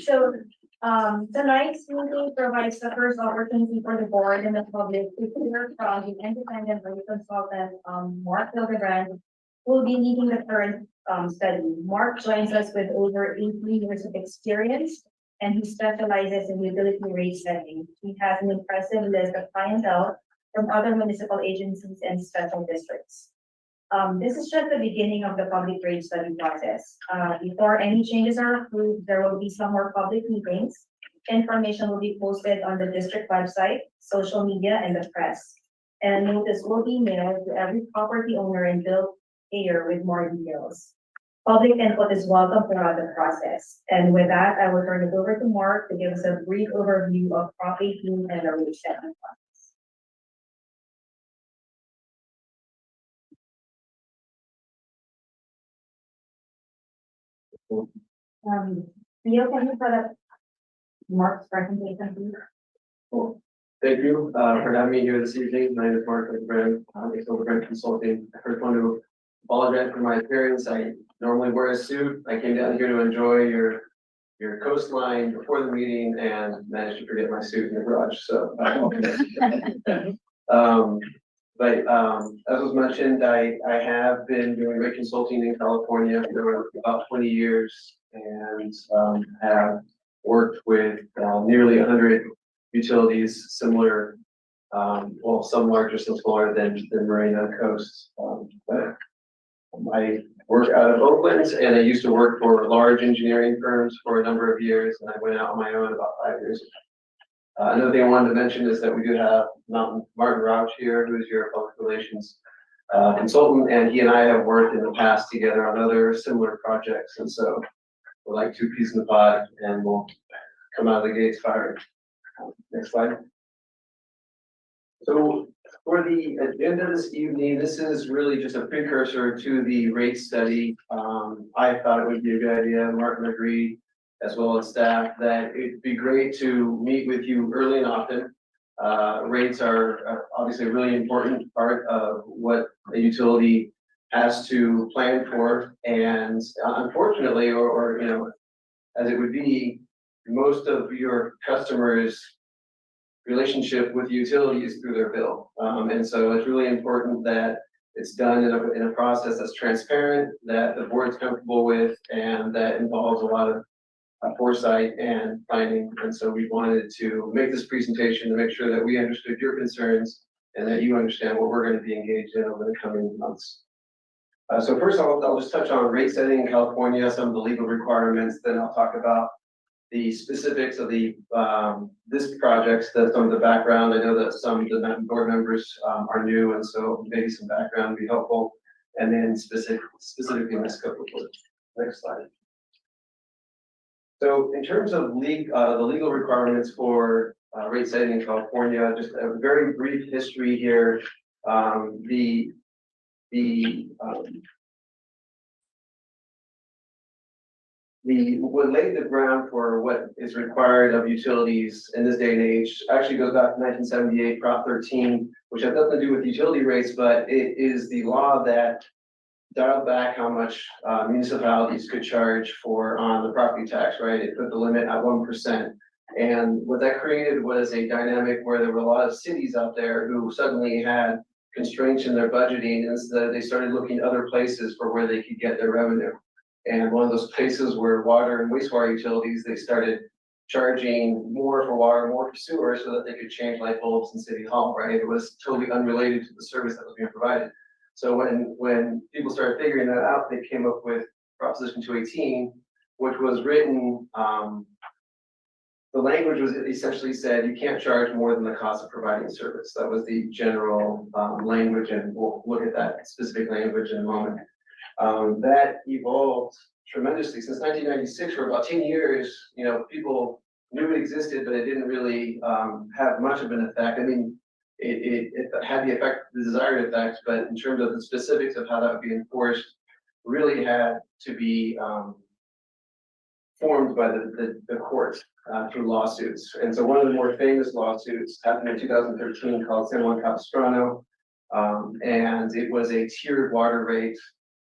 So, tonight's meeting provides the first opportunity for the board and the public to hear from the independent rate consultant, Mark Hildebrand, who will be leading the current, study. Mark joins us with over 18 years of experience, and he specializes in utility rate setting. He has an impressive list of clientele from other municipal agencies and special districts. This is just the beginning of the public rate study process. Before any changes are approved, there will be some more public meetings. Information will be posted on the district website, social media, and the press. And a notice will be mailed to every property owner and bill payer with more details. Public input is welcome throughout the process. And with that, I will turn it over to Mark to give us a brief overview of Prop 18 and the rate setting process. Leo, can you put up Mark's presentation, please? Cool. Thank you for having me here this evening. My name is Mark Hildebrand. I'm with Hildebrand Consulting. I first want to apologize for my appearance. I normally wear a suit. I came down here to enjoy your coastline before the meeting and managed to forget my suit in the garage. So, as was mentioned, I have been doing rate consulting in California for about 20 years and have worked with nearly 100 utilities, similar, well, some larger, some smaller than Marina Coast. But I work out of Oakland, and I used to work for large engineering firms for a number of years, and I went out on my own about 5 years ago. Another thing I wanted to mention is that we do have Martin Rauch here, who is your public relations consultant, and he and I have worked in the past together on other similar projects, and so we're like two peas in the pod, and we'll come out of the gates firing. Next slide. So for the agenda this evening, this is really just a precursor to the rate study. I thought it would be a good idea, Martin agreed, as well as staff, that it'd be great to meet with you early and often. Rates are obviously a really important part of what a utility has to plan for, and unfortunately, or you know, as it would be, most of your customers' relationship with utilities through their bill. And so it's really important that it's done in a process that's transparent, that the board's comfortable with, and that involves a lot of foresight and planning. And so we wanted to make this presentation to make sure that we understood your concerns and that you understand what we're going to be engaged in over the coming months. So first I'll just touch on rate setting in California, some of the legal requirements, then I'll talk about the specifics of the this project, some of the background. I know that some of the board members are new, and so maybe some background would be helpful. And then specifically in this scope report. Next slide. So in terms of the legal requirements for rate setting in California, just a very brief history here. What laid the ground for what is required of utilities in this day and age actually goes back to 1978, Prop 13, which has nothing to do with utility rates, but it is the law that dialed back how much municipalities could charge on the property tax, right? It put the limit at 1%. And what that created was a dynamic where there were a lot of cities out there who suddenly had constraints in their budgeting, and so they started looking at other places for where they could get their revenue. And one of those places were water and wastewater utilities. They started charging more for water, more for sewer, so that they could change light bulbs in City Hall, right? It was totally unrelated to the service that was being provided. So when people started figuring that out, they came up with Proposition 218, which was written, the language was essentially said, you can't charge more than the cost of providing service. That was the general language, and we'll look at that specific language in a moment. That evolved tremendously since 1996. For about 10 years, you know, people knew it existed, but it didn't really have much of an effect. I mean, it had the desired effect, but in terms of the specifics of how that would be enforced, really had to be formed by the courts through lawsuits. And so one of the more famous lawsuits happened in 2013 called San Juan Capistrano, and it was a tiered water rate.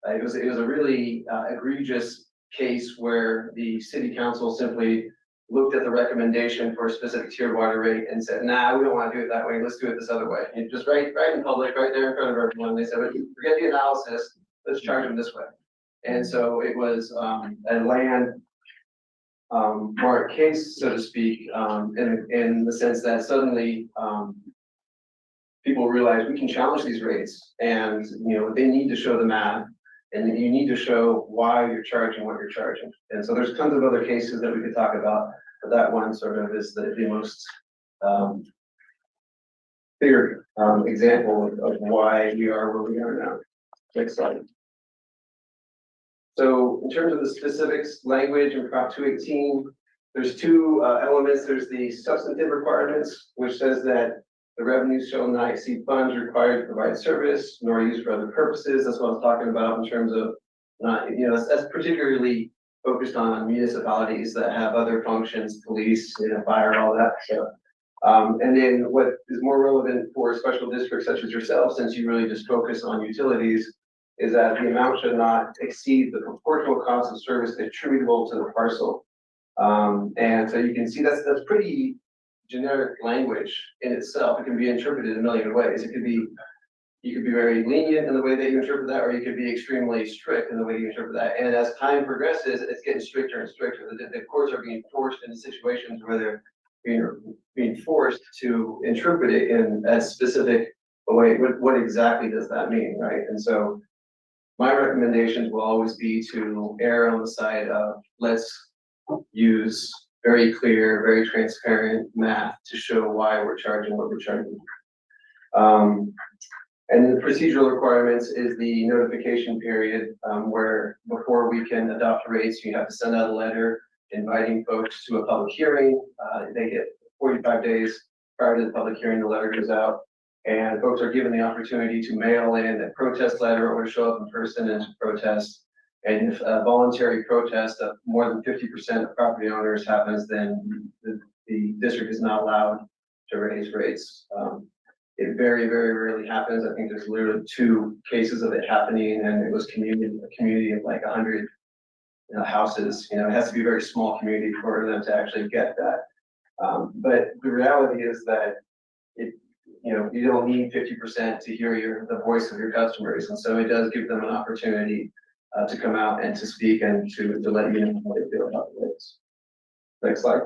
It was a really egregious case where the city council simply looked at the recommendation for a specific tiered water rate and said, nah, we don't want to do it that way, let's do it this other way. And just right in public, right there in front of everyone, they said, forget the analysis, let's charge them this way. And so it was a land mark case, so to speak, in the sense that suddenly people realize we can challenge these rates, and they need to show the math, and you need to show why you're charging what you're charging. And so there's tons of other cases that we could talk about, but that one sort of is the most clear example of why we are where we are now. Next slide. So in terms of the specifics language in Prop 218, there's two elements. There's the substantive requirements, which says that the revenues shall not exceed funds required to provide service, nor used for other purposes. That's what I was talking about in terms of not, that's particularly focused on municipalities that have other functions, police, fire, all that. So, and then what is more relevant for special districts such as yourself, since you really just focus on utilities, is that the amount should not exceed the proportional cost of service attributable to the parcel. And so you can see that's pretty generic language in itself. It can be interpreted a million ways. You could be very lenient in the way that you interpret that, or you could be extremely strict in the way you interpret that. And as time progresses, it's getting stricter and stricter. The courts are being forced into situations where they're being forced to interpret it in a specific way. What exactly does that mean, right? And so my recommendations will always be to err on the side of let's use very clear, very transparent math to show why we're charging what we're charging. And the procedural requirements is the notification period, where before we can adopt rates, you have to send out a letter inviting folks to a public hearing. They get 45 days prior to the public hearing, the letter goes out, and folks are given the opportunity to mail in a protest letter or to show up in person and to protest. And if a voluntary protest of more than 50% of property owners happens, then the district is not allowed to raise rates. It very, very rarely happens. I think there's literally 2 cases of it happening, and it was a community of like 100 houses. It has to be a very small community for them to actually get that. But the reality is that you don't need 50% to hear the voice of your customers, and so it does give them an opportunity to come out and to speak and to let you know how they feel about the rates. Next slide.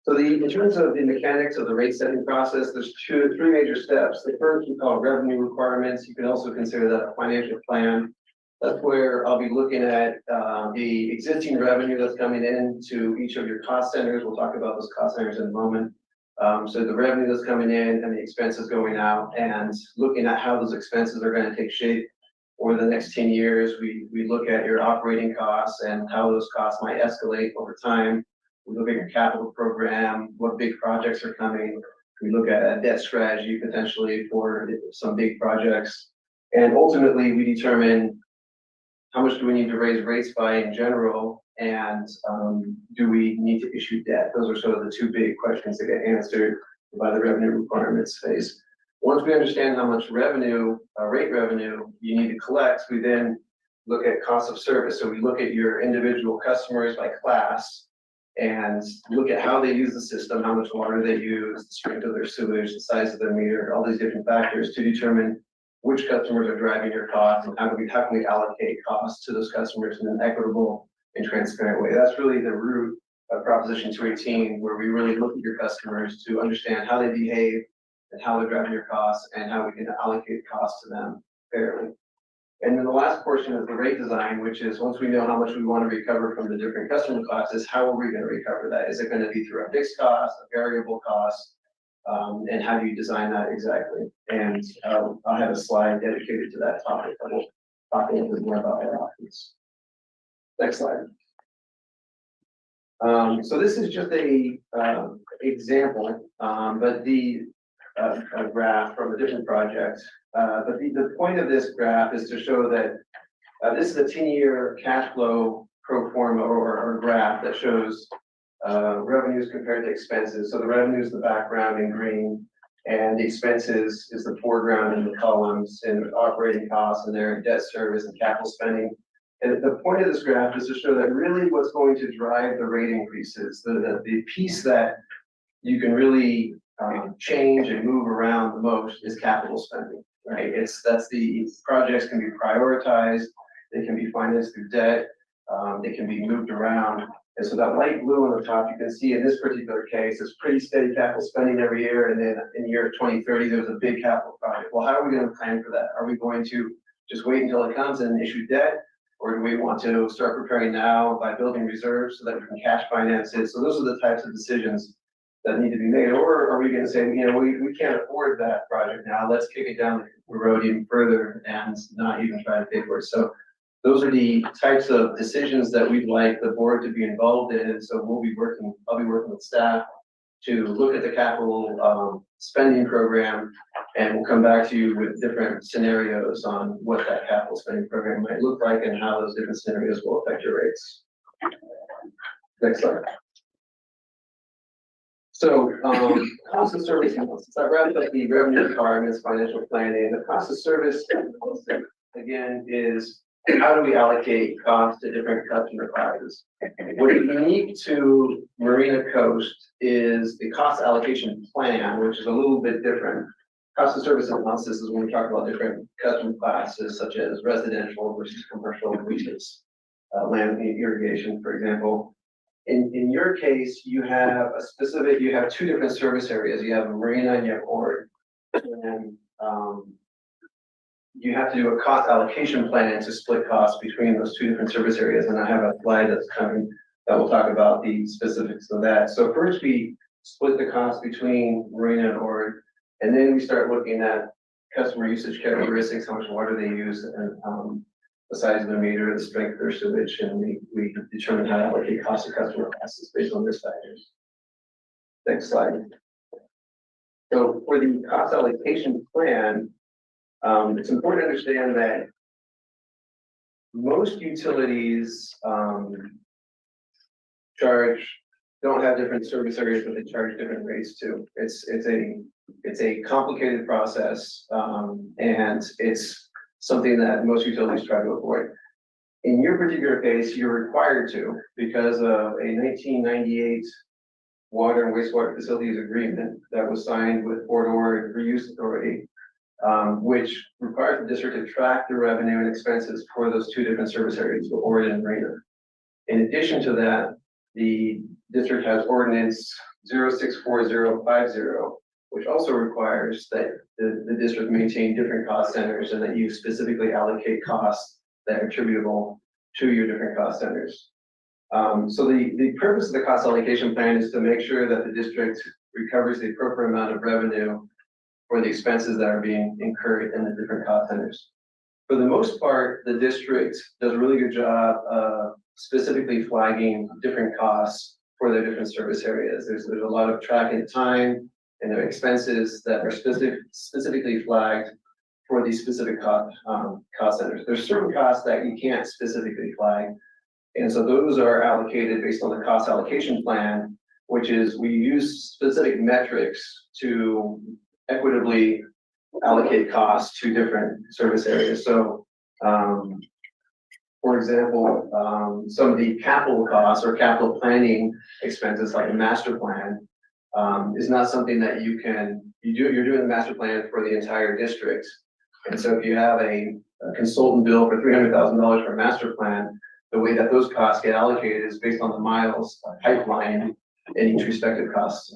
So in terms of the mechanics of the rate setting process, there's 2 or 3 major steps. The first we call revenue requirements. You can also consider that a financial plan. That's where I'll be looking at the existing revenue that's coming in to each of your cost centers. We'll talk about those cost centers in a moment. So the revenue that's coming in and the expenses going out, and looking at how those expenses are going to take shape over the next 10 years. We look at your operating costs and how those costs might escalate over time. We look at your capital program, what big projects are coming. We look at a debt strategy potentially for some big projects. And ultimately, we determine how much do we need to raise rates by in general, and do we need to issue debt? Those are sort of the 2 big questions that get answered by the revenue requirements phase. Once we understand how much revenue, rate revenue you need to collect, we then look at cost of service. So we look at your individual customers by class and look at how they use the system, how much water they use, the strength of their sewage, the size of their meter, all these different factors to determine which customers are driving your costs, and how can we allocate costs to those customers in an equitable and transparent way. That's really the root of Proposition 218, where we really look at your customers to understand how they behave and how they're driving your costs and how we can allocate costs to them fairly. And then the last portion is the rate design, which is once we know how much we want to recover from the different customer classes, how are we going to recover that? Is it going to be through a fixed cost, a variable cost? And how do you design that exactly? And I'll have a slide dedicated to that topic. I will talk a little bit more about our options. Next slide. So this is just a example, but a graph from a different project. But the point of this graph is to show that this is a 10-year cash flow pro forma or graph that shows revenues compared to expenses. So the revenue is the background in green, and the expenses is the foreground in the columns, and operating costs and their debt service and capital spending. And the point of this graph is to show that really what's going to drive the rate increases, the piece that you can really change and move around the most is capital spending, right? That's the projects can be prioritized, they can be financed through debt, they can be moved around. And so that light blue on the top, you can see in this particular case, it's pretty steady capital spending every year. And then in the year 2030, there's a big capital project. Well, how are we going to plan for that? Are we going to just wait until it comes and issue debt? Or do we want to start preparing now by building reserves so that we can cash finance it? So those are the types of decisions that need to be made. Or are we going to say, we can't afford that project now, let's kick it down the road even further and not even try to pay for it. So those are the types of decisions that we'd like the board to be involved in. And so I'll be working with staff to look at the capital spending program, and we'll come back to you with different scenarios on what that capital spending program might look like and how those different scenarios will affect your rates. Next slide. So cost of service analysis. I wrapped up the revenue requirements, financial planning. The cost of service analysis, again, is how do we allocate costs to different customer classes? What is unique to Marina Coast is the cost allocation plan, which is a little bit different. Cost of service analysis is when we talk about different customer classes, such as residential versus commercial, land irrigation, for example. In your case, you have two different service areas. You have a marina and you have ord. And you have to do a cost allocation plan to split costs between those two different service areas. And I have a slide that's coming that will talk about the specifics of that. So first we split the cost between marina and ord, and then we start looking at customer usage characteristics, how much water they use, and the size of their meter, the strength of their sewage, and we determine how to allocate cost to customer classes based on these factors. Next slide. So for the cost allocation plan, it's important to understand that most utilities don't have different service areas, but they charge different rates too. It's a complicated process, and it's something that most utilities try to avoid. In your particular case, you're required to, because of a 1998 water and wastewater facilities agreement that was signed with Port Ord Reuse Authority, which requires the district to track the revenue and expenses for those two different service areas, Ord and Marina. In addition to that, the district has ordinance 064050, which also requires that the district maintain different cost centers and that you specifically allocate costs that are attributable to your different cost centers. So the purpose of the cost allocation plan is to make sure that the district recovers the appropriate amount of revenue for the expenses that are being incurred in the different cost centers. For the most part, the district does a really good job of specifically flagging different costs for their different service areas. There's a lot of tracking time and their expenses that are specifically flagged for these specific cost centers. There's certain costs that you can't specifically flag. And so those are allocated based on the cost allocation plan, which is we use specific metrics to equitably allocate costs to different service areas. So, for example, some of the capital costs or capital planning expenses like a master plan is not something that you're doing the master plan for the entire district. And so if you have a consultant bill for $300,000 for a master plan, the way that those costs get allocated is based on the miles pipeline in each respective cost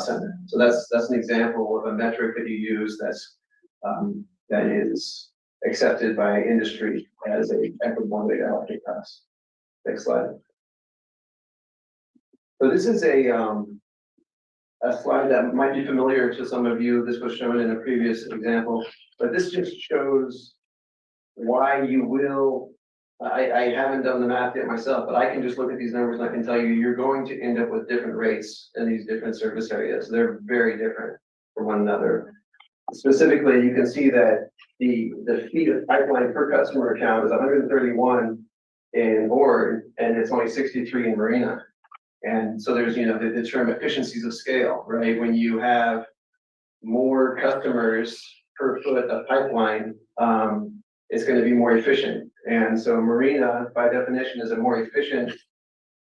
center. So that's an example of a metric that you use that is accepted by industry as a equitable way to allocate costs. Next slide. So this is a slide that might be familiar to some of you. This was shown in a previous example, but this just shows why you will. I haven't done the math yet myself, but I can just look at these numbers and I can tell you you're going to end up with different rates in these different service areas. They're very different from one another. Specifically, you can see that the feet of pipeline per customer account is 131 in ord, and it's only 63 in marina. And so there's, the term efficiencies of scale, right? When you have more customers per foot of pipeline, it's going to be more efficient. And so Marina, by definition, is a more efficient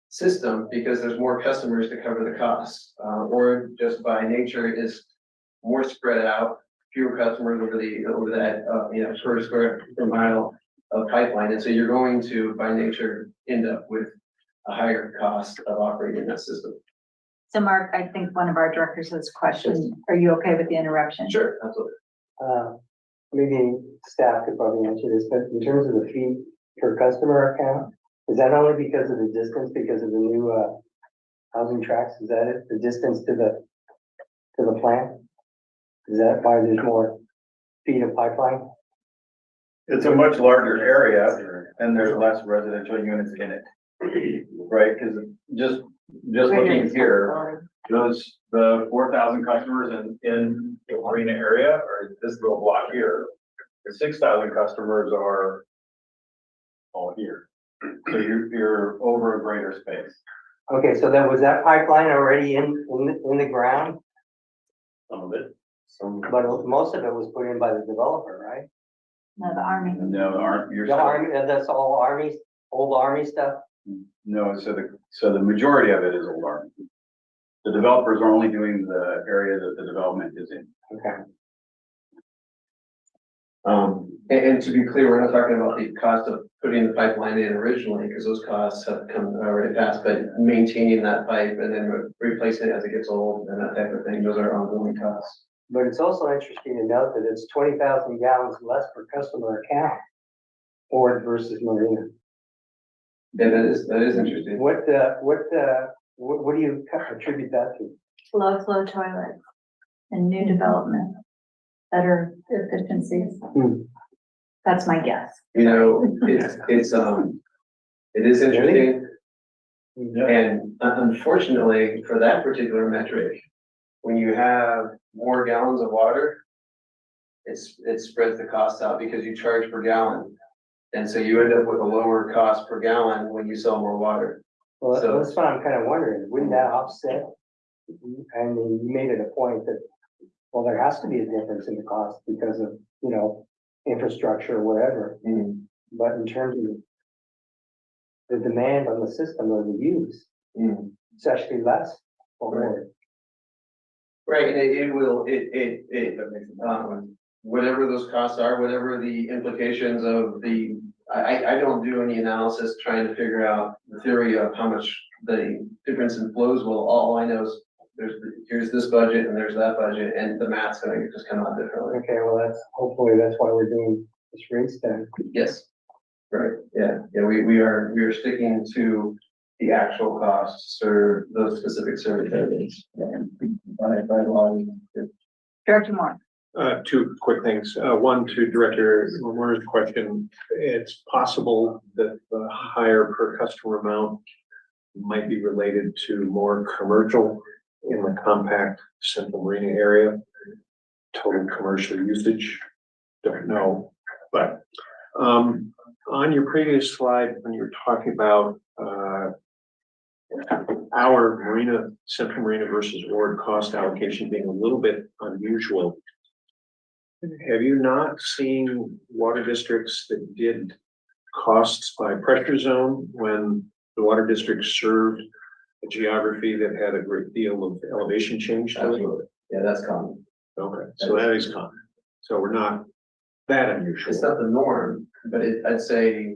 system because there's more customers to cover the costs. Or just by nature is more spread out, fewer customers over that, per mile of pipeline. And so you're going to, by nature, end up with a higher cost of operating that system. So Mark, I think one of our directors has a question. Are you okay with the interruption? Sure, absolutely. Maybe staff could probably answer this, but in terms of the fee per customer account, is that only because of the distance, because of the new, housing tracks? Is that it? The distance to the plant? Is that why there's more feet of pipeline? It's a much larger area and there's less residential units in it. Right, because just looking here, the 4,000 customers in the Marina area, or this little block here, the 6,000 customers are all here. So you're over a greater space. Okay, so then was that pipeline already in the ground? Some of it. But most of it was put in by the developer, right? No, the Army. No, aren't you're The Army, that's all Army, old Army stuff? no. So the majority of it is old Army. The developers are only doing the area that the development is in. Okay. And to be clear, we're not talking about the cost of putting the pipeline in originally, because those costs have come already past, but maintaining that pipe and then replacing it as it gets old and that type of thing, those are ongoing costs. But it's also interesting to note that it's 20,000 gallons less per customer account. Ford versus Marina. Yeah, that is interesting. What do you attribute that to? Low flow toilets and new development, better efficiencies. That's my guess. You know, it is interesting. Yeah. And unfortunately, for that particular metric, when you have more gallons of water, it spreads the cost out because you charge per gallon. And so you end up with a lower cost per gallon when you sell more water. Well, So- that's what I'm kind of wondering. Wouldn't that offset? And you made it a point that, well, there has to be a difference in the cost because of, infrastructure or whatever. But in terms of the demand on the system or the use, it's actually less or more. Right, and whatever those costs are, whatever the implications of I don't do any analysis trying to figure out the theory of how much the difference in flows will, all I know is here's this budget and there's that budget and the math's gonna just come out differently. Okay, well, hopefully that's why we're doing this race then. Yes, right, yeah, we are sticking to the actual costs for those specific service areas. By law. Director Moore. Two quick things. One to Director Moore's question. It's possible that the higher per customer amount might be related to more commercial in the compact Central Marina area. Total commercial usage, don't know. But on your previous slide, when you were talking about our marina, Central Marina versus Ward cost allocation being a little bit unusual, have you not seen water districts that did costs by pressure zone when the water district served a geography that had a great deal of elevation change to it? Absolutely, yeah, that's common. Okay, so that is common. So we're not that unusual. It's not the norm, but I'd say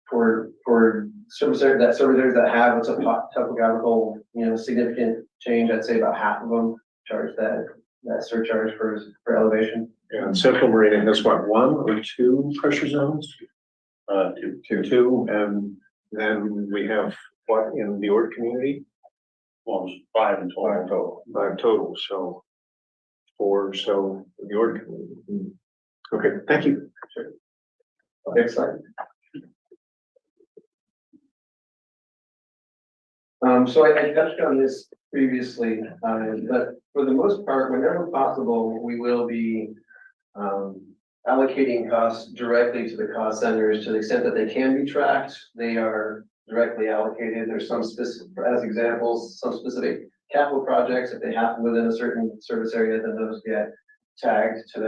for service areas that have a topographical, significant change, I'd say about half of them charge that surcharge for elevation. Yeah, and Central Marina has what, one or two pressure zones? Two, and then we have what in the Ord community? Well, it's 5 and 12 total. 5 total, so 4, so in the Ord community. Okay, thank you. Next slide. So I touched on this previously, but for the most part, whenever possible, we will be allocating costs directly to the cost centers to the extent that they can be tracked. They are directly allocated. There's some specific, as examples, some specific capital projects, if they happen within a certain service area, then those get tagged to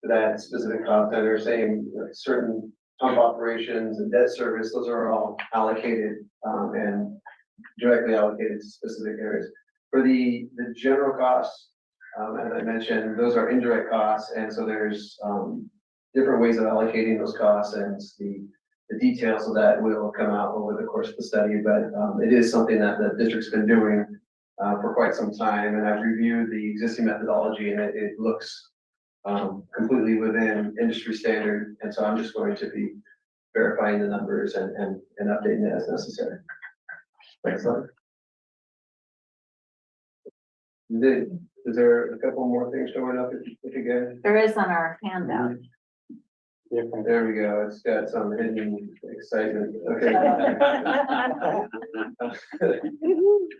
that specific cost center. Same certain pump operations and debt service, those are all allocated, and directly allocated to specific areas. For the general costs, as I mentioned, those are indirect costs, and so there's, different ways of allocating those costs, and the details of that will come out over the course of the study, but, it is something that the district's been doing, for quite some time, and I've reviewed the existing methodology, and it looks completely within industry standard, and so I'm just going to be verifying the numbers and updating it as necessary. Next slide. Is there a couple more things showing up if you get? There is on our handout. Different. There we go, it's got some hidden excitement, okay.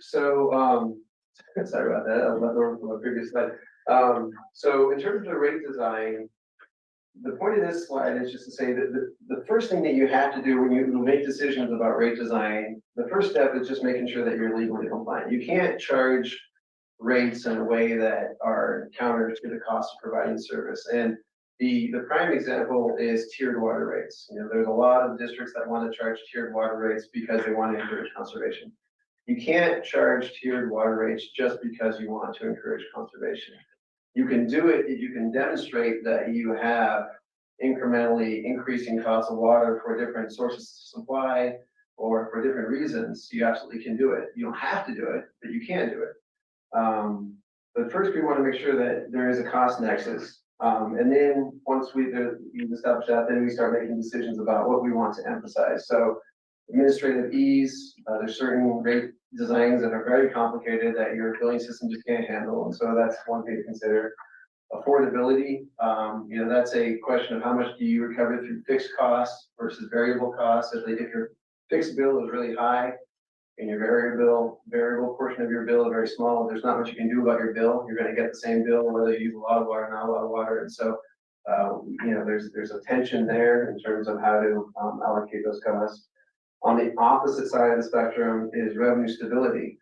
So, sorry about that, I was not over from my previous slide. So in terms of the rate design, the point of this slide is just to say that the first thing that you have to do when you make decisions about rate design, the first step is just making sure that you're legally compliant. You can't charge rates in a way that are counter to the cost of providing service. And the prime example is tiered water rates. You know, there's a lot of districts that want to charge tiered water rates because they want to encourage conservation. You can't charge tiered water rates just because you want to encourage conservation. You can do it if you can demonstrate that you have incrementally increasing costs of water for different sources of supply or for different reasons. You absolutely can do it. You don't have to do it, but you can do it. But first we want to make sure that there is a cost nexus. And then once we've established that, then we start making decisions about what we want to emphasize. So administrative ease, there's certain rate designs that are very complicated that your billing system just can't handle. And so that's one thing to consider. Affordability, you know, that's a question of how much do you recover through fixed costs versus variable costs. If your fixed bill is really high and your variable portion of your bill is very small, there's not much you can do about your bill. You're going to get the same bill whether you use a lot of water or not a lot of water. And so, you know, there's a tension there in terms of how to allocate those costs. On the opposite side of the spectrum is revenue stability.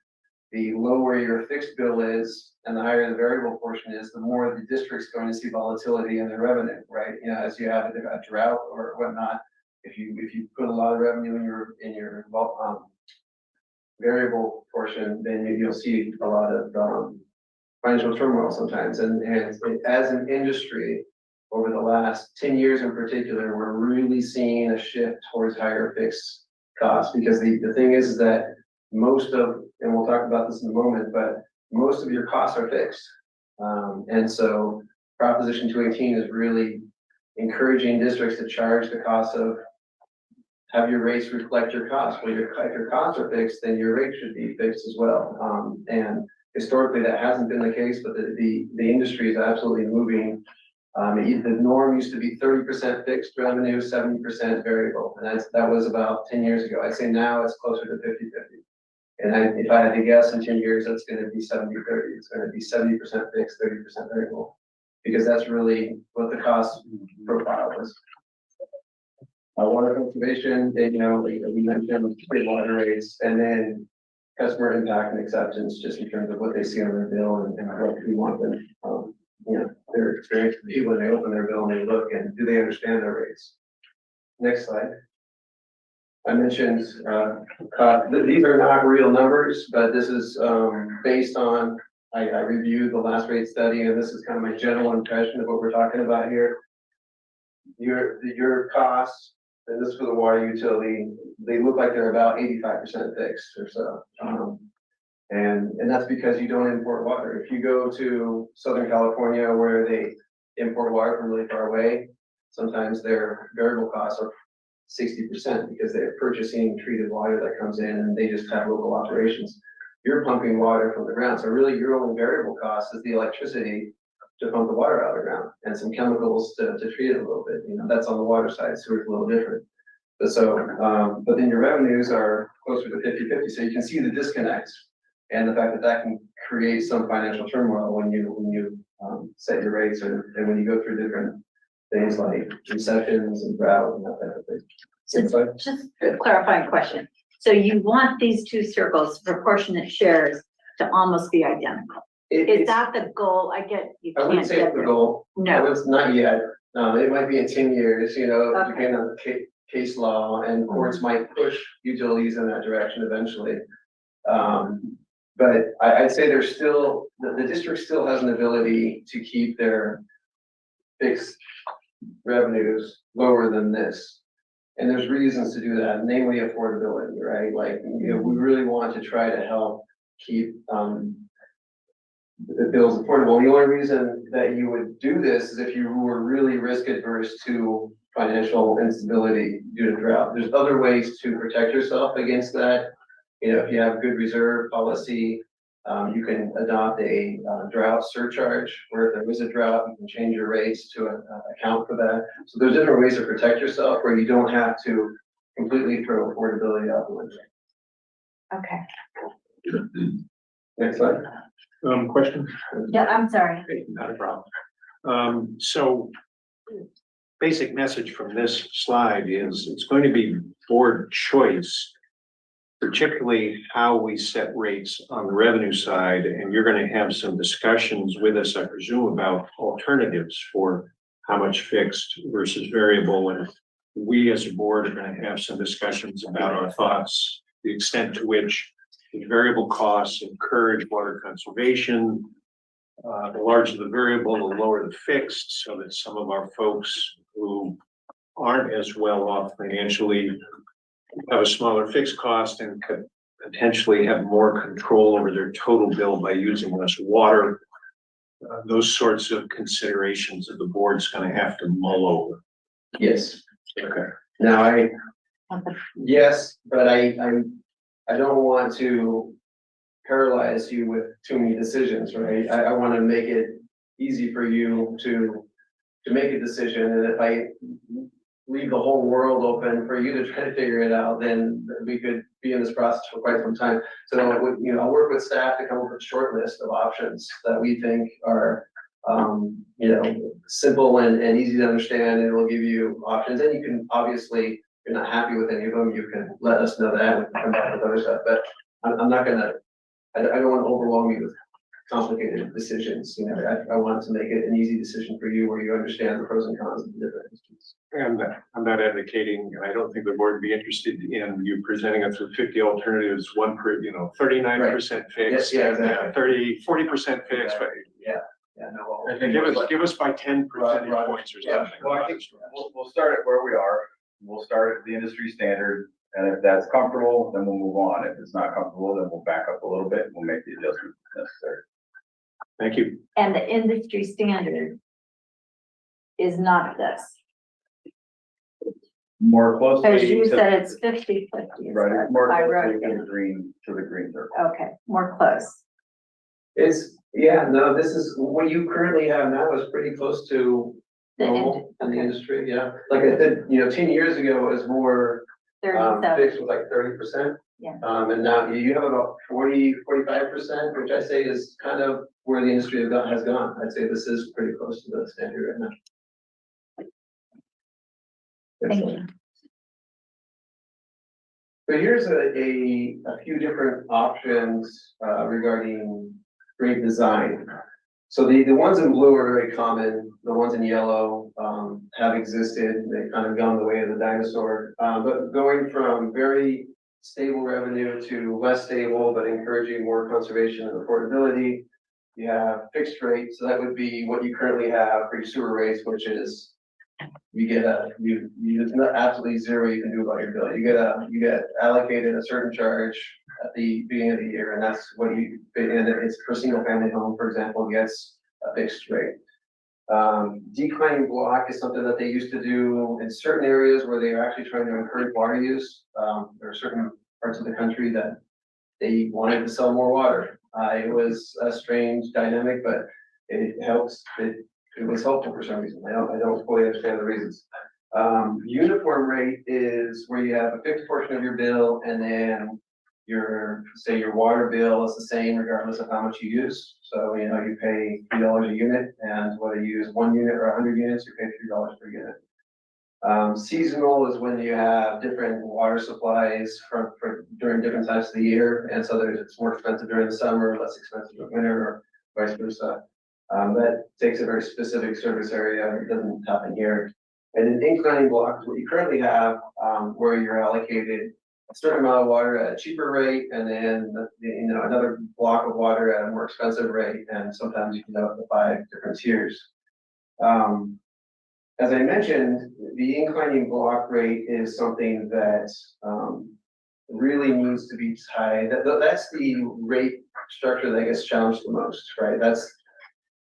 The lower your fixed bill is and the higher the variable portion is, the more the district's going to see volatility in their revenue, right? You know, as you have a drought or whatnot, if you put a lot of revenue in your variable portion, then you'll see a lot of financial turmoil sometimes. And as an industry, over the last 10 years in particular, we're really seeing a shift towards higher fixed costs, because the thing is that most of, and we'll talk about this in a moment, but most of your costs are fixed. And so Proposition 218 is really encouraging districts to charge the cost of, have your rates reflect your costs. Well, if your costs are fixed, then your rate should be fixed as well. And historically that hasn't been the case, but the industry is absolutely moving. The norm used to be 30% fixed revenue, 70% variable. And that was about 10 years ago. I'd say now it's closer to 50-50. And if I had to guess, in 10 years, that's going to be 70-30. It's going to be 70% fixed, 30% variable, because that's really what the cost profile is. Water conservation, you know, we mentioned water rates, and then customer impact and acceptance, just in terms of what they see on their bill and what we want them, you know, their experience to be when they open their bill and they look, and do they understand their rates? Next slide. I mentioned these are not real numbers, but this is based on, I reviewed the last rate study, and this is kind of my general impression of what we're talking about here. Your costs, and this for the water utility, they look like they're about 85% fixed or so. And that's because you don't import water. If you go to Southern California, where they import water from really far away, sometimes their variable costs are 60% because they're purchasing treated water that comes in, and they just have local operations. You're pumping water from the ground, so really your only variable cost is the electricity to pump the water out of the ground and some chemicals to treat it a little bit. You know, that's on the water side, so it's a little different. But so, but then your revenues are closer to 50-50, so you can see the disconnect and the fact that can create some financial turmoil when you set your rates, and when you go through different things like recessions and drought and that type of thing. So just a clarifying question. So you want these two circles, proportionate shares, to almost be identical? Is that the goal? I wouldn't say it's the goal. No. It's not yet. It might be in 10 years, you know, Okay. depending on case law, and courts might push utilities in that direction eventually. But I'd say there's still, the district still has an ability to keep their fixed revenues lower than this. And there's reasons to do that, namely affordability, right? Like, we really want to try to help keep, the bills affordable. The only reason that you would do this is if you were really risk adverse to financial instability due to drought. There's other ways to protect yourself against that. If you have good reserve policy, you can adopt a drought surcharge, where if there is a drought, you can change your rates to account for that. So there's different ways to protect yourself where you don't have to completely throw affordability out the window. Okay. Next slide. Question? Yeah, I'm sorry. Hey, not a problem. So basic message from this slide is it's going to be board choice, particularly how we set rates on the revenue side. And you're going to have some discussions with us, I presume, about alternatives for how much fixed versus variable. And we as a board are going to have some discussions about our thoughts, the extent to which the variable costs encourage water conservation. The larger the variable, the lower the fixed, so that some of our folks who aren't as well off financially have a smaller fixed cost and could potentially have more control over their total bill by using less water. Those sorts of considerations that the board's going to have to mull over. Yes. Okay. Now yes, but I don't want to paralyze you with too many decisions, right? I want to make it easy for you to make a decision. And if I leave the whole world open for you to try to figure it out, then we could be in this process for quite some time. So, I'll work with staff to come up with a short list of options that we think are, simple and easy to understand, and it will give you options. And you can, obviously, if you're not happy with any of them, you can let us know that. We can come back with other stuff, but I'm not gonna, I don't want to overwhelm you with complicated decisions. I want to make it an easy decision for you where you understand the pros and cons of the different instances. And I'm not advocating, and I don't think the board would be interested in you presenting us with 50 alternatives, 39% fixed, Yeah, exactly. 40% fixed, but No. I think give us by 10 percentage points or something. Well, I think we'll start at where we are. We'll start at the industry standard. And if that's comfortable, then we'll move on. If it's not comfortable, then we'll back up a little bit and we'll make the adjustments necessary. Thank you. And the industry standard is not this. More closely. Because you to- said it's 50/50. Right, it's more I closely wrote to it. the green circle. Okay, more close. This is what you currently have now is pretty close to The normal in the okay. industry, yeah. Like I said, 10 years ago it was more, 37, fixed was like 30%. Yeah. And now you have about 45%, which I say is kind of where the industry has gone. I'd say this is pretty close to the standard right now. thank you. So here's a few different options regarding rate design. So the ones in blue are very common. The ones in yellow have existed. They've kind of gone the way of the dinosaur. But going from very stable revenue to less stable, but encouraging more conservation and affordability, you have fixed rate. So that would be what you currently have for your sewer rates, which is it's not absolutely zero you can do about your bill. You get allocated a certain charge at the beginning of the year, and that's what and it's for single family home, for example, gets a fixed rate. Declining block is something that they used to do in certain areas where they are actually trying to encourage water use. There are certain parts of the country that they wanted to sell more water. It was a strange dynamic, but it helps. It was helpful for some reason. I don't fully understand the reasons. Uniform rate is where you have a fixed portion of your bill, and then your water bill is the same regardless of how much you use. So you pay $3 a unit, and whether you use 1 unit or 100 units, you pay $3 per unit. Seasonal is when you have different water supplies for during different times of the year, and so it's more expensive during the summer, less expensive in winter, or vice versa. That takes a very specific service area. It doesn't happen here. And an inclining block is what you currently have, where you're allocated a certain amount of water at a cheaper rate, and then, another block of water at a more expensive rate, and sometimes you can have up to 5 different tiers. As I mentioned, the inclining block rate is something that, really needs to be tied. That's the rate structure that gets challenged the most, right? That's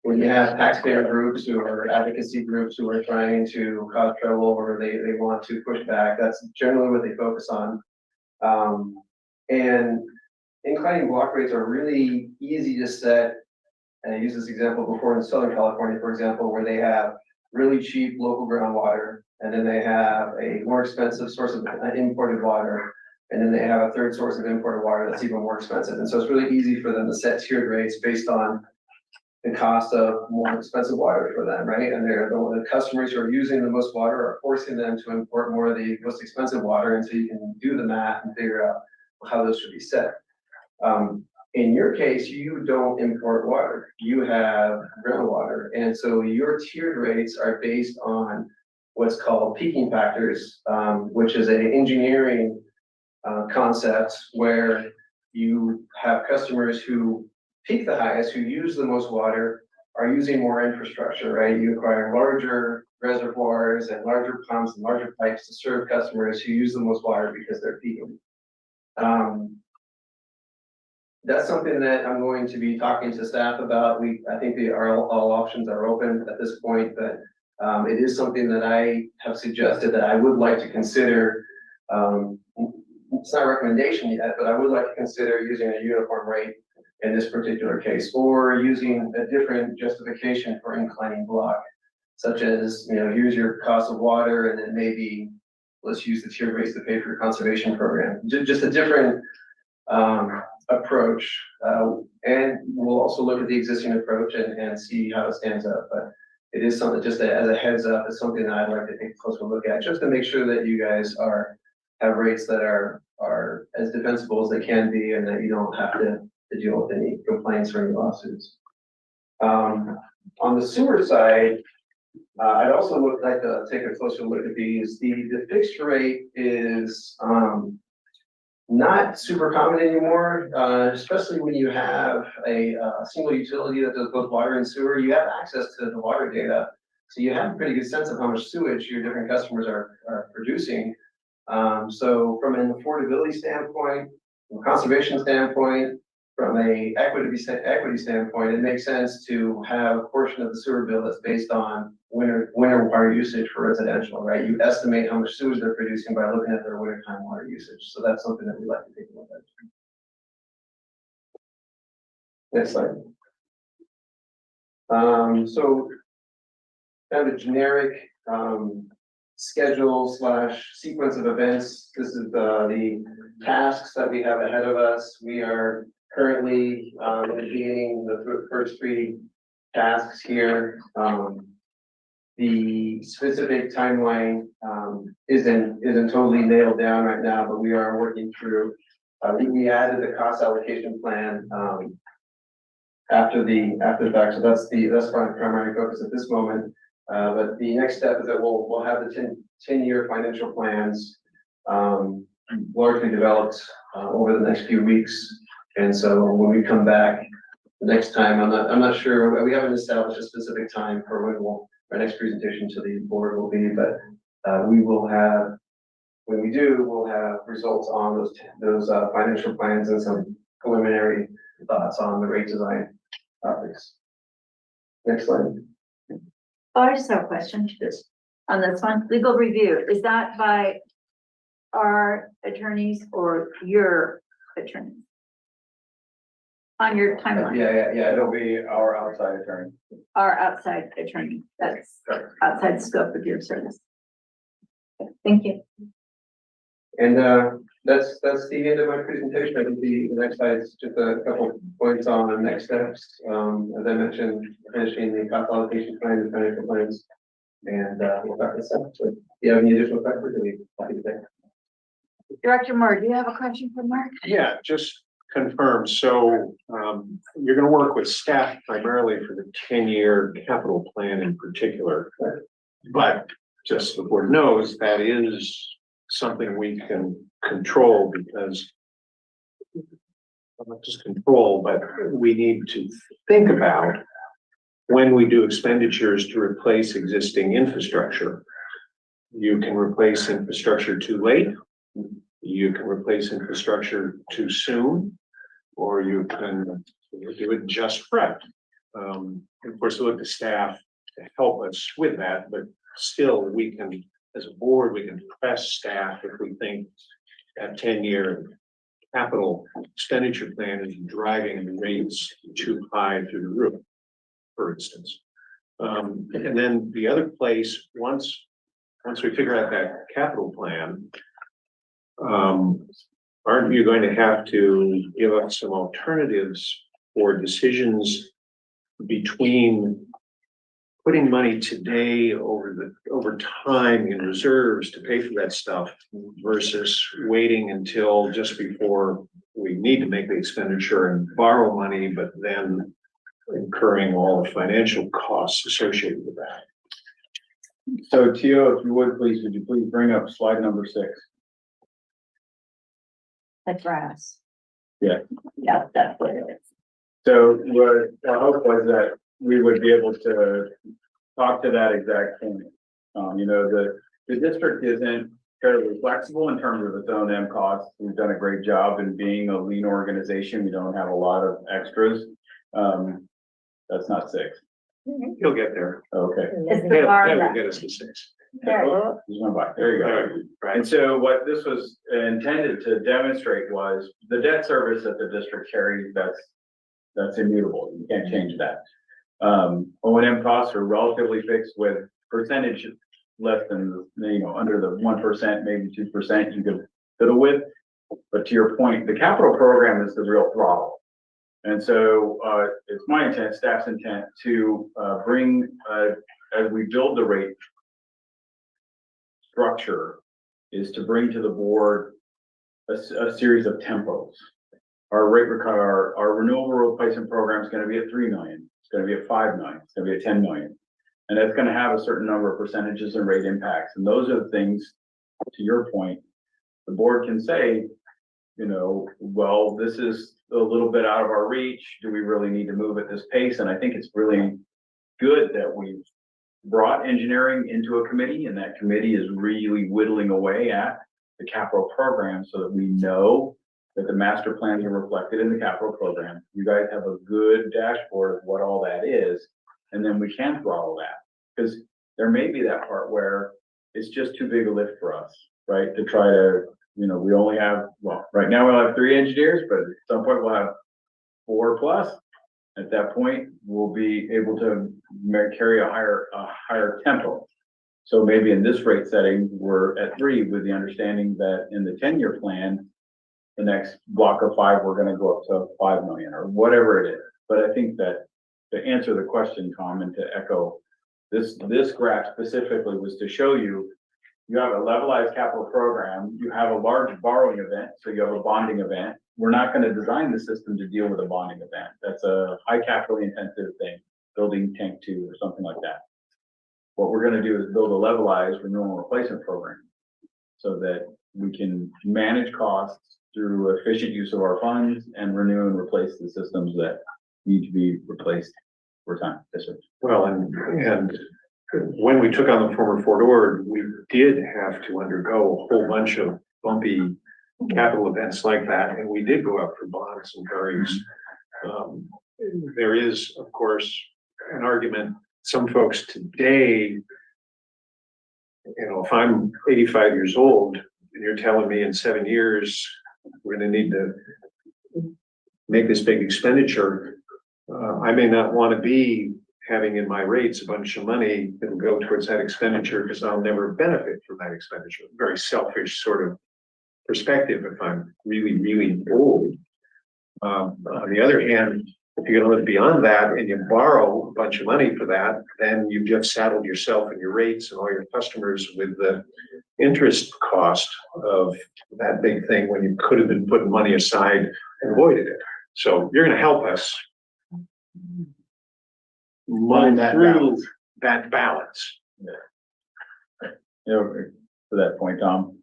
when you have taxpayer groups who are advocacy groups who are trying to cause trouble or they want to push back. That's generally what they focus on. And inclining block rates are really easy to set. And I used this example before in Southern California, for example, where they have really cheap local groundwater, and then they have a more expensive source of imported water, and then they have a third source of imported water that's even more expensive. And so it's really easy for them to set tiered rates based on the cost of more expensive water for them, right? And the customers who are using the most water are forcing them to import more of the most expensive water, and so you can do the math and figure out how those should be set. In your case, you don't import water, you have groundwater, and so your tiered rates are based on what's called peaking factors, which is an engineering concept where you have customers who peak the highest, who use the most water, are using more infrastructure, right? You acquire larger reservoirs and larger pumps and larger pipes to serve customers who use the most water because they're peaking. That's something that I'm going to be talking to staff about. I think all options are open at this point, but it is something that I have suggested that I would like to consider. It's not a recommendation yet, but I would like to consider using a uniform rate in this particular case, or using a different justification for inclining block, such as, here's your cost of water, and then maybe let's use the tiered rates to pay for your conservation program. Just a different approach, and we'll also look at the existing approach and see how it stands up. But it is something, just as a heads up, it's something that I'd like to take a closer look at, just to make sure that you guys have rates that are as defensible as they can be, and that you don't have to deal with any complaints or any lawsuits. On the sewer side, I'd also like to take a closer look at these. The fixed rate is not super common anymore, especially when you have a single utility that does both water and sewer. You have access to the water data, so you have a pretty good sense of how much sewage your different customers are producing. So from an affordability standpoint, from a conservation standpoint, from a equity standpoint, it makes sense to have a portion of the sewer bill that's based on winter water usage for residential, right? You estimate how much sewage they're producing by looking at their wintertime water usage. So that's something that we like to take a look at. Next slide. So kind of a generic schedule / sequence of events. This is the tasks that we have ahead of us. We are currently beginning the first 3 tasks here. The specific timeline isn't totally nailed down right now, but we are working through. We added the cost allocation plan after the fact, so that's our primary focus at this moment. But the next step is that we'll have the 10-year financial plans largely developed over the next few weeks. And so when we come back the next time, I'm not sure, we haven't established a specific time for when our next presentation to the board will be, but we will have, when we do, we'll have results on those financial plans and some preliminary thoughts on the rate design topics. Next slide. Oh, I just have a question on this one. Legal review, is that by our attorneys or your attorney? On your timeline? Yeah, it'll be our outside attorney. Our outside attorney, that's outside the scope of your service. Okay, thank you. And that's the end of my presentation. I think the next slide is just a couple points on the next steps. As I mentioned, finishing the cost allocation plan and financial plans, and we'll wrap this up. So if you have any additional questions, we'll be happy to take. Director Moore, do you have a question for Mark? Yeah, just confirm. So you're going to work with staff primarily for the 10-year capital plan in particular, but just so the board knows, that is something we can control because not just control, but we need to think about when we do expenditures to replace existing infrastructure. You can replace infrastructure too late. You can replace infrastructure too soon, or you can do it just right. Of course, we look to staff to help us with that, but still we can, as a board, we can press staff if we think that 10-year capital expenditure plan is driving the rates too high through the roof, for instance. And then the other place, once we figure out that capital plan, aren't you going to have to give us some alternatives for decisions between putting money today over time in reserves to pay for that stuff versus waiting until just before we need to make the expenditure and borrow money, but then incurring all the financial costs associated with that? So Tio, if you would please bring up slide number 6. The grass. Yeah. Yeah, that's what it is. So what our hope was that we would be able to talk to that exact thing. You know, the district isn't terribly flexible in terms of its O&M costs. We've done a great job in being a lean organization. We don't have a lot of extras. That's not 6. You'll get there. Okay. It's the That'll bar. get us to 6. There you go. Just went by. There you go. Right. And so what this was intended to demonstrate was the debt service that the district carries, that's immutable. You can't change that. O&M costs are relatively fixed with percentage less than, you know, under the 1%, maybe 2% you could fiddle with. But to your point, the capital program is the real throttle. And so it's my intent, staff's intent, to bring, as we build the rate structure, is to bring to the board a series of tempos. Our renewable replacement program is going to be at 3 million. It's going to be at 5 million. It's going to be at 10 million. And it's going to have a certain number of percentages and rate impacts. And those are the things, to your point, the board can say, you know, well, this is a little bit out of our reach. Do we really need to move at this pace? And I think it's really good that we've brought engineering into a committee, and that committee is really whittling away at the capital program so that we know that the master plans are reflected in the capital program. You guys have a good dashboard of what all that is, and then we can throttle that. Because there may be that part where it's just too big a lift for us, right? To try to, you know, we only have, well, right now we'll have 3 engineers, but at some point we'll have 4 plus. At that point, we'll be able to carry a higher tempo. So maybe in this rate setting, we're at 3 with the understanding that in the 10-year plan, the next block of 5, we're going to go up to 5 million or whatever it is. But I think that to answer the question, Tom, and to echo, this graph specifically was to show you, you have a levelized capital program, you have a large borrowing event, so you have a bonding event. We're not going to design the system to deal with a bonding event. That's a high capital intensive thing, building tank 2 or something like that. What we're going to do is build a levelized renewal replacement program so that we can manage costs through efficient use of our funds and renew and replace the systems that need to be replaced over time. Yes, sir. Well, and when we took on the former Fort Ord, we did have to undergo a whole bunch of bumpy capital events like that, and we did go out for bonds and various. There is, of course, an argument. Some folks today, you know, if I'm 85 years old and you're telling me in 7 years we're going to need to make this big expenditure, I may not want to be having in my rates a bunch of money that'll go towards that expenditure because I'll never benefit from that expenditure. Very selfish sort of perspective if I'm really, really old. On the other hand, if you're going to live beyond that and you borrow a bunch of money for that, then you've just saddled yourself and your rates and all your customers with the interest cost of that big thing when you could have been putting money aside and avoided it. So you're going to help us mine through that balance. you know, to that point, Tom.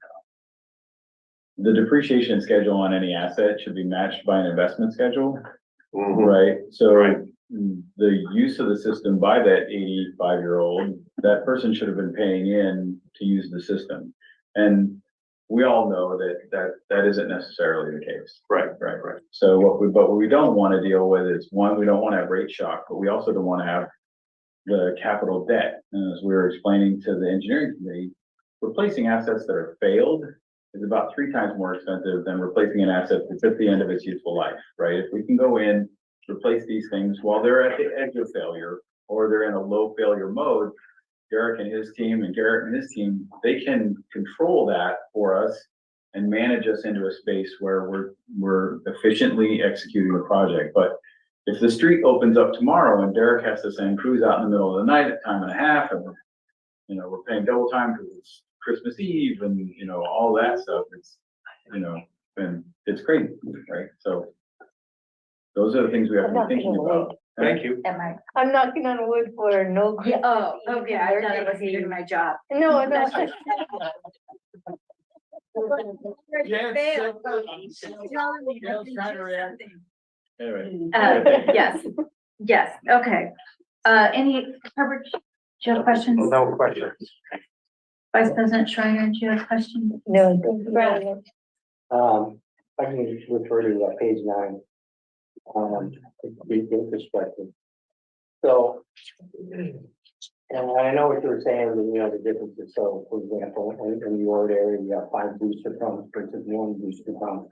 The depreciation schedule on any asset should be matched by an investment schedule, right? So the use of the system by that 85-year-old, that person should have been paying in to use the system. And we all know that isn't necessarily the case. Right. So what we don't want to deal with is, one, we don't want to have rate shock, but we also don't want to have the capital debt. And as we were explaining to the engineering committee, replacing assets that are failed is about 3 times more expensive than replacing an asset that's at the end of its useful life, right? If we can go in, replace these things while they're at the edge of failure, or they're in a low failure mode, Derek and his team and Garrett and his team, they can control that for us and manage us into a space where we're efficiently executing the project. But if the street opens up tomorrow and Derek has to send crews out in the middle of the night at time and a half, and you know, we're paying double time because it's Christmas Eve and, you know, all that stuff, it's, you know, and it's crazy, right? So those are the things we have to be thinking about. Thank you. Am I? I'm knocking on wood for no. Yeah, oh, okay, I thought it was even my job. No, no. Anyway. Yes, okay. Any, Herbert, do you have questions? No questions. Vice President Schreiner, do you have questions? No. I can refer to page 9. The infrastructure. So, and I know what you were saying, you know, the differences. So, for example, in the old area, you have 5 booster pumps versus 1 booster pump.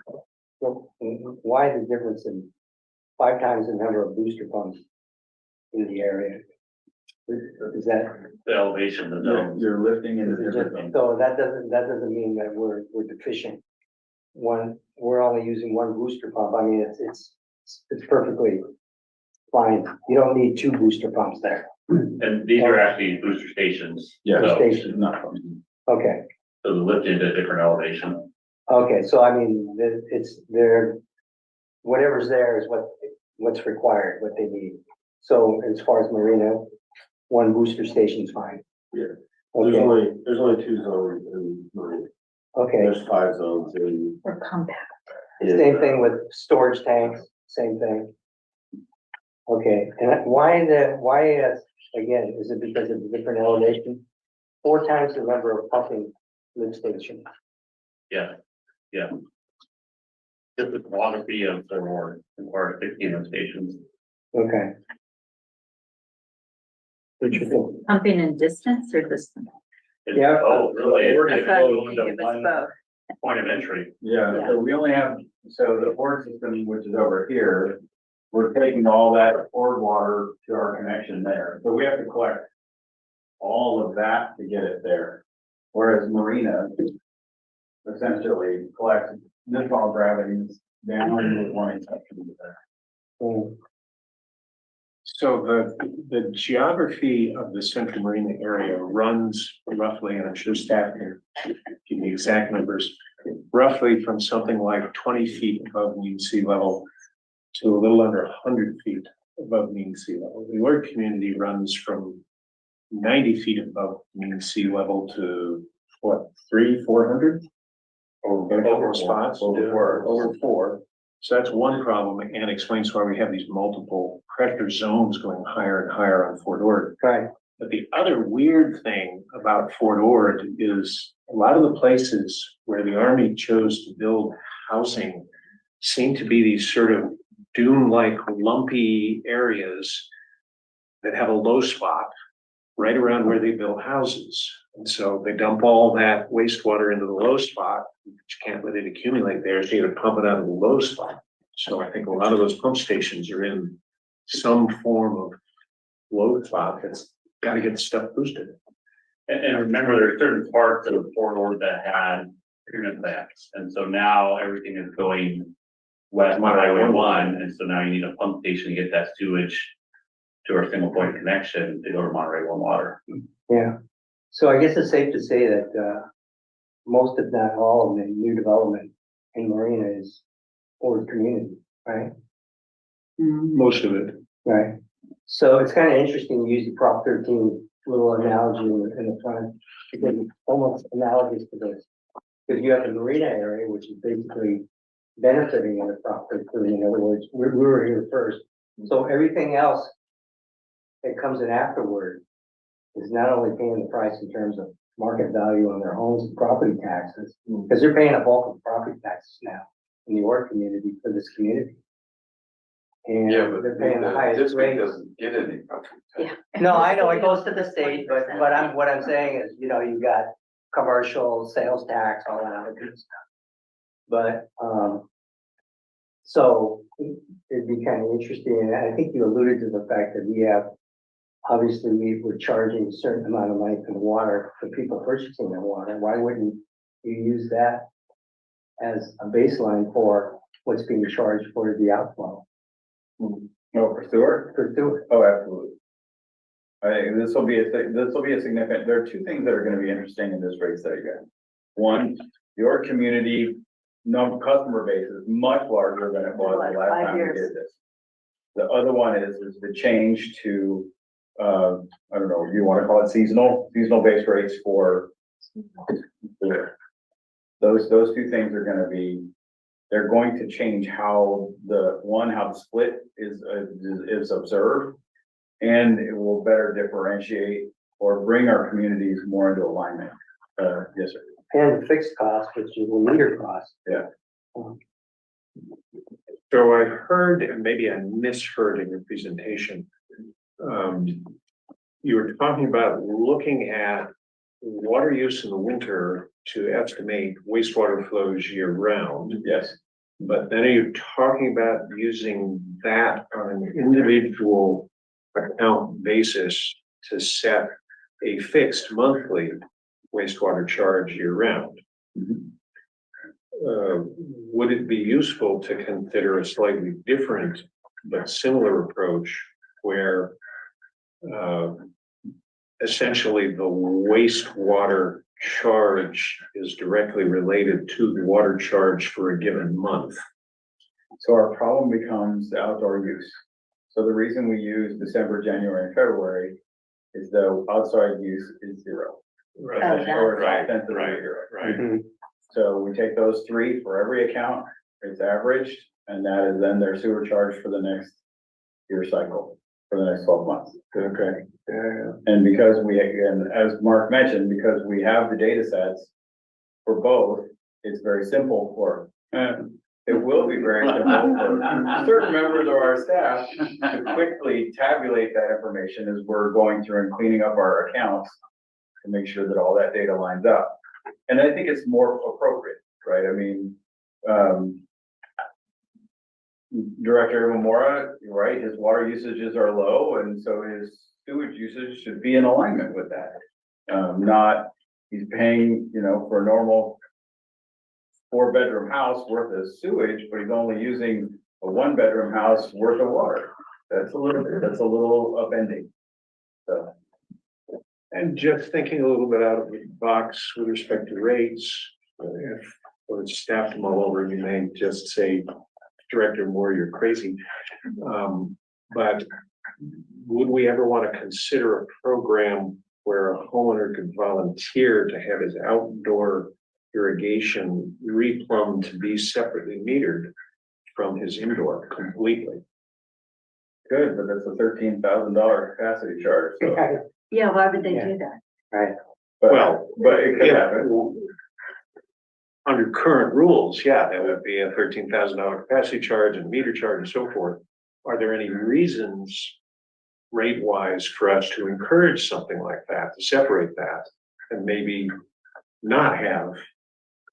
So, why the difference in 5 times the number of booster pumps in the area? Is that? The elevation, the dome. You're lifting into Is it different just- things. So that doesn't mean that we're deficient. We're only using 1 booster pump. I mean, it's perfectly fine. You don't need 2 booster pumps there. And these are actually booster stations. Yeah, So Station. not. Okay, so the lift into a different elevation. okay, so I mean, it's there, whatever's there is what's required, what they need. So as far as Marina, 1 booster station's fine. Yeah. Okay, There's only 2 zones in Marine. okay. There's 5 zones in. Or compact? Same thing with storage tanks, same thing. Okay, and why, again, is it because of the different elevation? 4 times the number of pumping lift stations. Yeah. Just the topography of the war requires 16 lift stations. Okay. Interesting. Pumping in distance or distance? It's- Yeah. Oh, really? That's what I It's think it was one both. point of entry. Yeah, so we only have, so the board system, which is over here, we're taking all that poured water to our connection there. So we have to collect all of that to get it there. Whereas Marina essentially collects this all gravities down into one section there. Hmm. So the geography of the Central Marina area runs roughly, and I'm sure staff can give me exact numbers, roughly from something like 20 feet above mean sea level to a little under 100 feet above mean sea level. The Ord community runs from 90 feet above mean sea level to what, 300-400? Over spots, over 4. So that's one problem and explains why we have these multiple pressure zones going higher and higher on Fort Ord. Right, But the other weird thing about Fort Ord is a lot of the places where the Army chose to build housing seem to be these sort of dune-like lumpy areas that have a low spot right around where they build houses. And so they dump all that wastewater into the low spot, which you can't let it accumulate there, so you gotta pump it out of the low spot. So I think a lot of those pump stations are in some form of low spot that's gotta get stuff boosted. And remember, there are certain parts of Fort Ord that had pyramid plants. And so now everything is going west on Highway 1. And so now you need a pump station to get that sewage to our single point connection to go to Monterey 1 water. yeah. So I guess it's safe to say that, most, if not all, of the new development in Marina is Ord community, right? Most of it. Right. So it's kind of interesting to use the Prop 13 little analogy in the front, because it's almost analogous to this. Because you have the marina area, which is basically benefiting in the property, in other words, we were here first. So everything else that comes in afterward is not only paying the price in terms of market value on their homes and property taxes, because they're paying a bulk of property taxes now in the York community for this community. And they're paying the highest rate. Doesn't get any property tax. No, I know, it goes to the state, but what I'm saying is, you've got commercial, sales tax, all that other good stuff. But, so it'd be kind of interesting, and I think you alluded to the fact that obviously we're charging a certain amount of money for the water, for people purchasing their water. Why wouldn't you use that as a baseline for what's being charged for the outflow? No, for sewer? For sewer. Oh, absolutely. I think this will be a significant, there are two things that are gonna be interesting in this rate study, guys. One, your community customer base is much larger than it was the last 5 time we years. did this. The other one is the change to, I don't know, you wanna call it seasonal base rates for sewer. Those two things are gonna be, they're going to change how the split is observed. And it will better differentiate or bring our communities more into alignment. Yes, sir. And the fixed cost, which is the meter cost. Yeah. So I heard, and maybe I misheard in your presentation. You were talking about looking at water use in the winter to estimate wastewater flows year round. Yes. But then are you talking about using that on an individual account basis to set a fixed monthly wastewater charge year round? Would it be useful to consider a slightly different but similar approach where essentially the wastewater charge is directly related to the water charge for a given month? So our problem becomes the outdoor use. So the reason we use December, January, and February is the outside use is zero. Right, Or right, ostensibly right, zero. right. So we take those three for every account, it's averaged, and that is then their sewer charge for the next year cycle, for the next 12 months. Okay, yeah. And because and as Mark mentioned, because we have the data sets for both, it's very simple it will be very simple for certain members of our staff to quickly tabulate that information as we're going through and cleaning up our accounts to make sure that all that data lines up. And I think it's more appropriate, right? I mean, Director Mamora, you're right, his water usages are low, and so his sewage usage should be in alignment with that. He's paying, for a normal 4-bedroom house worth of sewage, but he's only using a 1-bedroom house worth of water. That's a little upending. So. And just thinking a little bit out of the box with respect to rates, if or staff them all over, you may just say, Director Moore, you're crazy. But would we ever want to consider a program where a homeowner could volunteer to have his outdoor irrigation replumbed to be separately metered from his indoor completely? Good, but that's a $13,000 capacity charge, so. Yeah, why would they do that? Right. But it could happen. Under current rules, yeah, that would be a $13,000 capacity charge and meter charge and so forth. Are there any reasons rate-wise for us to encourage something like that, to separate that, and maybe not have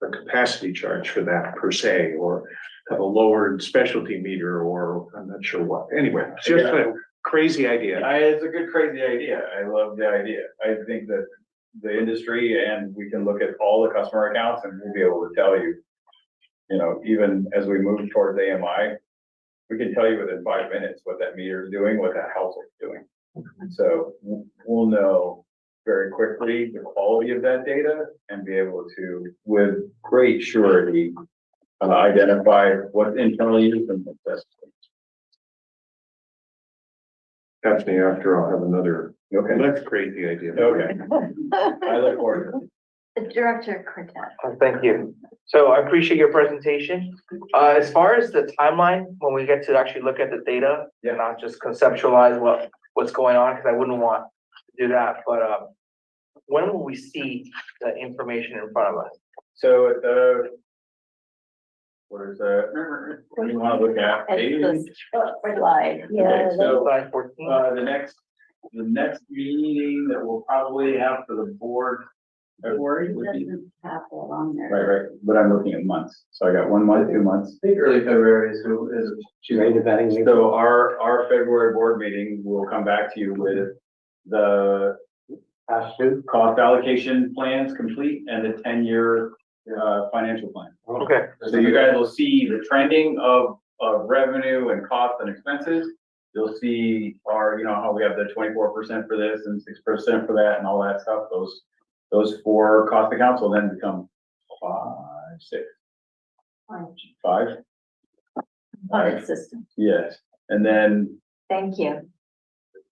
a capacity charge for that per se, or have a lowered specialty meter, or I'm not sure what. Anyway, just a crazy idea. It's a good, crazy idea. I love the idea. I think that the industry, and we can look at all the customer accounts and we'll be able to tell you, even as we move towards AMI, we can tell you within 5 minutes what that meter is doing, what that household is doing. So we'll know very quickly the quality of that data and be able to, with great surety, identify what's internally used and what's best. catch me after, I'll have another, Okay, that's a crazy idea. okay. I look forward to it. Director Cortez. Thank you. So I appreciate your presentation. As far as the timeline, when we get to actually look at the data, Yeah. not just conceptualize what's going on, because I wouldn't want to do that, but, when will we see the information in front of us? So at the, where's the, what do you wanna look at? Page? It's the slide, yeah. Okay, so, Slide 14? the next meeting that we'll probably have for the board, February would be. Doesn't have that on there. Right, but I'm looking at months, so I got 1 month, 2 months. I think early February is, Rate of vetting. So our February board meeting will come back to you with the Has to. cost allocation plans complete and the 10-year financial plan. Okay, So you guys will see the trending of revenue and cost and expenses. You'll see our, how we have the 24% for this and 6% for that and all that stuff. Those four cost accounts will then become 5. Audit system. Yes, and then Thank you.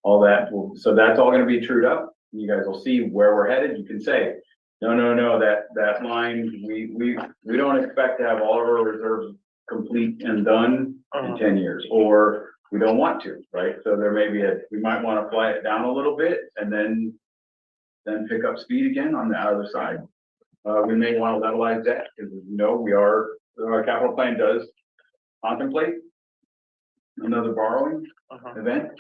all that so that's all gonna be trued up. You guys will see where we're headed. You can say, no, that line, we don't expect to have all of our reserves complete and done in 10 years, or we don't want to, right? So there may be we might want to fly it down a little bit and then pick up speed again on the other side. We may want to levelize that because our capital plan does contemplate another borrowing event.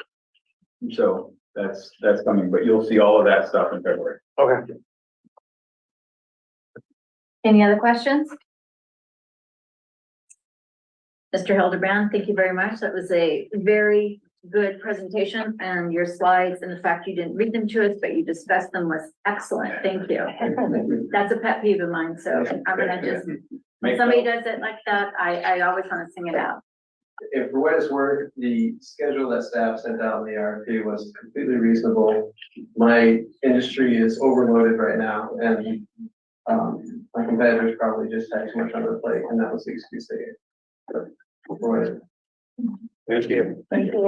So that's coming, but you'll see all of that stuff in February. okay. Any other questions? Mr. Hildebrand, thank you very much. That was a very good presentation, and your slides and the fact you didn't read them to us, but you discussed them was excellent. Thank you. That's a pet peeve of mine, so I'm gonna just, when somebody does it like that, I always want to sing it out. if for what it's worth, the schedule that staff sent out in the RFP was completely reasonable. My industry is overloaded right now, and my competitors probably just had too much on their plate, and that was the excuse they gave. Thank you. Thank you.